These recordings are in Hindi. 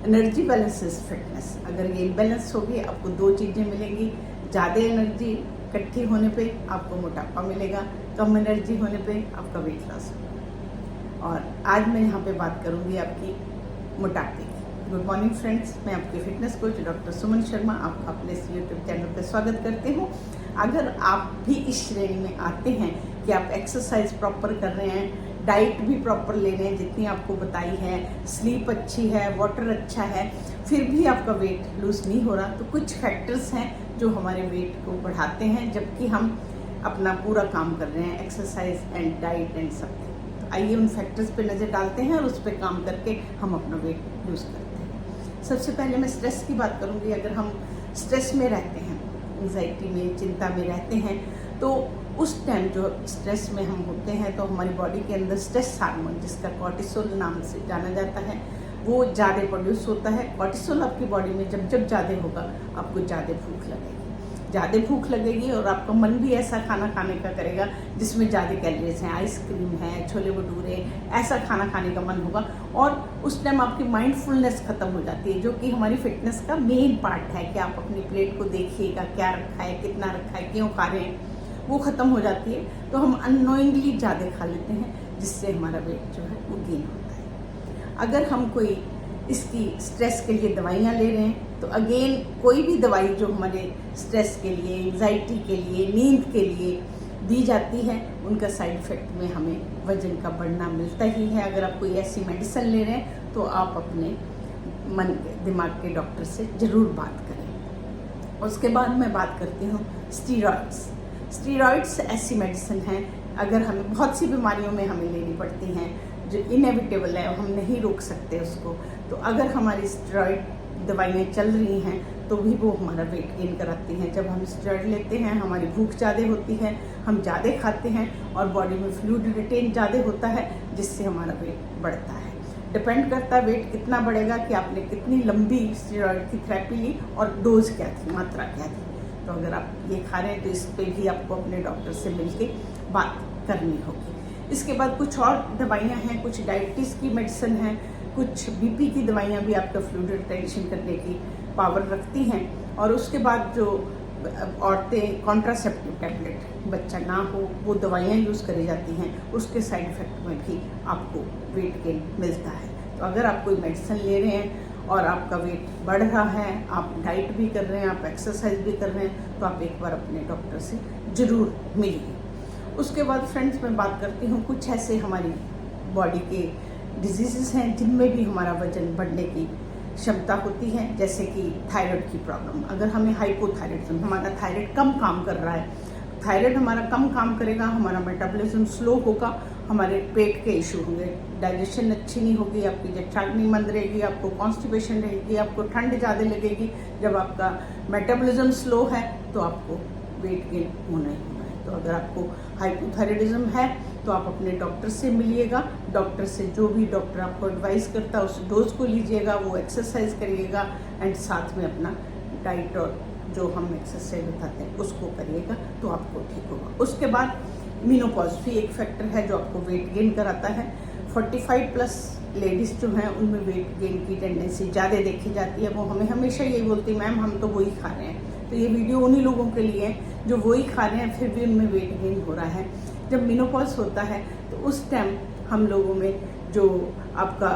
Energy balance is fitness. अगर ये बैलेंस होगी आपको दो चीज़ें मिलेंगी। ज़्यादा एनर्जी इकट्ठी होने पे आपको मोटापा मिलेगा, कम एनर्जी होने पे आपका वेट लॉस होगा। और आज मैं यहाँ पे बात करूँगी आपकी मोटापे की। गुड मॉर्निंग फ्रेंड्स, मैं आपकी fitness coach doctor Suman Sharma आपका अपने इस यूट्यूब चैनल पर स्वागत करती हूँ। अगर आप भी इस श्रेणी में आते हैं कि आप एक्सरसाइज प्रॉपर कर रहे हैं, डाइट भी प्रॉपर ले रहे हैं जितनी आपको बताई है, स्लीप अच्छी है, वाटर अच्छा है, फिर भी आपका वेट लूज़ नहीं हो रहा, तो कुछ फैक्टर्स हैं जो हमारे वेट को बढ़ाते हैं जबकि हम अपना पूरा काम कर रहे हैं, एक्सरसाइज एंड डाइट एंड सब। तो आइए उन फैक्टर्स पे नज़र डालते हैं और उस पर काम करके हम अपना वेट लूज़ करते हैं। सबसे पहले मैं स्ट्रेस की बात करूँगी। अगर हम स्ट्रेस में रहते हैं, एंग्जाइटी में, चिंता में रहते हैं, तो उस टाइम जो स्ट्रेस में हम होते हैं तो हमारी बॉडी के अंदर स्ट्रेस हार्मोन, जिसका कॉर्टिसोल नाम से जाना जाता है, वो ज़्यादा प्रोड्यूस होता है। कॉर्टिसोल आपकी बॉडी में जब जब ज़्यादा होगा आपको ज़्यादा भूख लगेगी और आपका मन भी ऐसा खाना खाने का करेगा जिसमें ज़्यादा कैलोरीज हैं, आइसक्रीम है, छोले भटूरे, ऐसा खाना खाने का मन होगा। और उस टाइम आपकी माइंडफुलनेस ख़त्म हो जाती है, जो कि हमारी फिटनेस का मेन पार्ट है कि आप अपनी प्लेट को देखिएगा, क्या रखा है, कितना रखा है, क्यों खा रहे हैं, वो ख़त्म हो जाती है। तो हम अननोइंगली ज़्यादा खा लेते हैं जिससे हमारा वेट जो है वो गेन होता है। अगर हम कोई इसकी स्ट्रेस के लिए दवाइयाँ ले रहे हैं तो अगेन कोई भी दवाई जो हमारे स्ट्रेस के लिए, एंग्जाइटी के लिए, नींद के लिए दी जाती है, उनका साइड इफ़ेक्ट में हमें वज़न का बढ़ना मिलता ही है। अगर आप कोई ऐसी मेडिसिन ले रहे हैं तो आप अपने मन के दिमाग के डॉक्टर से ज़रूर बात करें। उसके बाद मैं बात करती हूँ स्टीरॉइड्स ऐसी मेडिसिन हैं, अगर हमें बहुत सी बीमारियों में हमें लेनी पड़ती हैं जो इनएविटेबल है, हम नहीं रोक सकते उसको। तो अगर हमारी स्टेरॉइड दवाइयाँ चल रही हैं तो भी वो हमारा वेट गेन कराती हैं। जब हम स्टेरॉइड लेते हैं हमारी भूख ज़्यादा होती है, हम ज़्यादा खाते हैं और बॉडी में फ्लूइड रिटेन ज़्यादा होता है जिससे हमारा वेट बढ़ता है। डिपेंड करता है वेट कितना बढ़ेगा कि आपने कितनी लंबी स्टेरॉइड की थेरेपी ली और डोज क्या थी, मात्रा क्या थी। तो अगर आप ये खा रहे हैं तो इस पर भी आपको अपने डॉक्टर से मिलके बात करनी होगी। इसके बाद कुछ और दवाइयाँ हैं, कुछ डायबिटीज़ की मेडिसिन है, कुछ बीपी की दवाइयाँ भी आपका फ्लूइड रिटेंशन करने की पावर रखती हैं। और उसके बाद जो औरतें कॉन्ट्रासेप्टिव टैबलेट, बच्चा ना हो, वो दवाइयाँ यूज़ करी जाती हैं, उसके साइड इफ़ेक्ट में भी आपको वेट गेन मिलता है। तो अगर आप कोई मेडिसिन ले रहे हैं और आपका वेट बढ़ रहा है, आप डाइट भी कर रहे हैं, आप एक्सरसाइज भी कर रहे हैं, तो आप एक बार अपने डॉक्टर से ज़रूर मिलिए। उसके बाद फ्रेंड्स मैं बात करती हूँ कुछ ऐसे हमारी बॉडी के डिजीज़ हैं जिनमें भी हमारा वज़न बढ़ने की क्षमता होती है, जैसे कि थायराइड की प्रॉब्लम। अगर हमें हाइपोथायराइडिज्म, हमारा थायराइड कम काम कर रहा है, थायराइड हमारा कम काम करेगा, हमारा मेटाबॉलिज्म स्लो होगा, हमारे पेट के इशू होंगे, डाइजेशन अच्छी नहीं होगी, आपकी जठराग्नि मंद रहेगी, आपको कॉन्स्टिपेशन रहेगी, आपको ठंड ज़्यादा लगेगी। जब आपका मेटाबॉलिज्म स्लो है तो आपको वेट गेन होना ही होना है। तो अगर आपको हाइपोथायराइडिज्म है तो आप अपने डॉक्टर से मिलिएगा। डॉक्टर से जो भी डॉक्टर आपको एडवाइस करता है उस डोज को लीजिएगा, वो एक्सरसाइज करिएगा एंड साथ में अपना डाइट और जो हम एक्सरसाइज बताते हैं उसको करिएगा तो आपको ठीक होगा। उसके बाद मेनोपॉज भी एक फैक्टर है जो आपको वेट गेन कराता है। 45+ लेडीज़ जो हैं उनमें वेट गेन की टेंडेंसी ज़्यादा देखी जाती है। वो हमें हमेशा यही बोलती है, मैम हम तो वही खा रहे हैं। तो ये वीडियो उन्हीं लोगों के लिए है जो वही खा रहे हैं फिर भी उनमें वेट गेन हो रहा है। जब मेनोपॉज होता है तो उस टाइम हम लोगों में जो आपका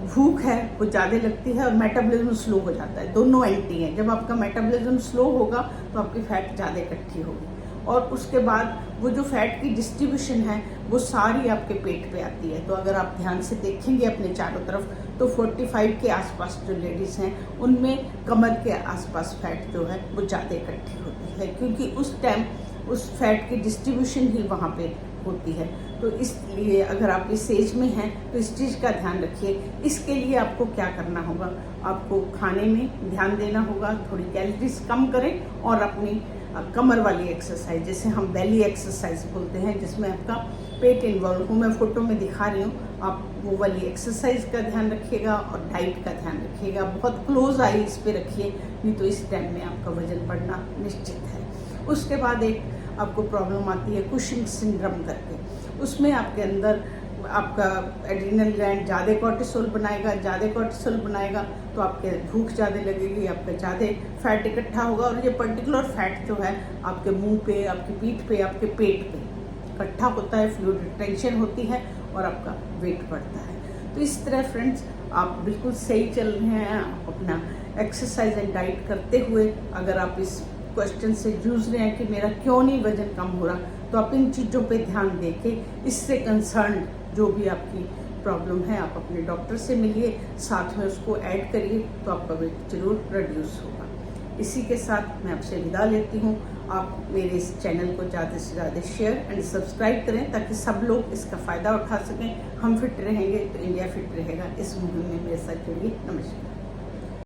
भूख है वो ज़्यादा लगती है और मेटाबॉलिज्म स्लो हो जाता है। दोनों एंटी हैं। जब आपका मेटाबॉलिज्म स्लो होगा तो आपकी फैट ज़्यादा इकट्ठी होगी और उसके बाद वो जो फैट की डिस्ट्रीब्यूशन है वो सारी आपके पेट पे आती है। तो अगर आप ध्यान से देखेंगे अपने चारों तरफ तो 45 के आसपास जो लेडीज़ हैं उनमें कमर के आसपास फैट जो है वो ज़्यादा इकट्ठी होती है, क्योंकि उस टाइम उस फैट की डिस्ट्रीब्यूशन ही वहाँ पे होती है। तो इसलिए अगर आप इस एज में हैं तो इस चीज़ का ध्यान रखिए। इसके लिए आपको क्या करना होगा, आपको खाने में ध्यान देना होगा, थोड़ी कैलोरीज कम करें और अपनी कमर वाली एक्सरसाइज, जैसे हम बेली एक्सरसाइज बोलते हैं, जिसमें आपका पेट इन्वॉल्व हो, मैं फ़ोटो में दिखा रही हूँ, आप वो वाली एक्सरसाइज का ध्यान रखिएगा और डाइट का ध्यान रखिएगा। बहुत क्लोज आई इस पे रखिए, नहीं तो इस टाइम में आपका वजन बढ़ना निश्चित है। उसके बाद एक आपको प्रॉब्लम आती है कुशिंग सिंड्रोम करके, उसमें आपके अंदर आपका एड्रिनल ग्लैंड ज़्यादा कॉर्टिसोल बनाएगा, तो आपके भूख ज़्यादा लगेगी, आपका ज़्यादा फैट इकट्ठा होगा, और ये पर्टिकुलर फैट जो है आपके मुंह पे, आपकी पीठ पे, आपके पेट पे इकट्ठा होता है, फ्लूइड रिटेंशन होती है और आपका वेट बढ़ता है। तो इस तरह फ्रेंड्स आप बिल्कुल सही चल रहे हैं। आप अपना एक्सरसाइज एंड डाइट करते हुए अगर आप इस क्वेश्चन से जूझ रहे हैं कि मेरा क्यों नहीं वजन कम हो रहा, तो आप इन चीज़ों पे ध्यान देके इससे कंसर्न जो भी आपकी प्रॉब्लम है आप अपने डॉक्टर से मिलिए, साथ में उसको ऐड करिए, तो आपका वेट जरूर रिड्यूस होगा। इसी के साथ मैं आपसे विदा लेती हूँ। आप मेरे इस चैनल को ज़्यादा से ज़्यादा शेयर एंड सब्सक्राइब करें ताकि सब लोग इसका फ़ायदा उठा सकें। हम फिट रहेंगे तो इंडिया फिट रहेगा। इस मुहिम में मेरे साथ जुड़िए। नमस्कार।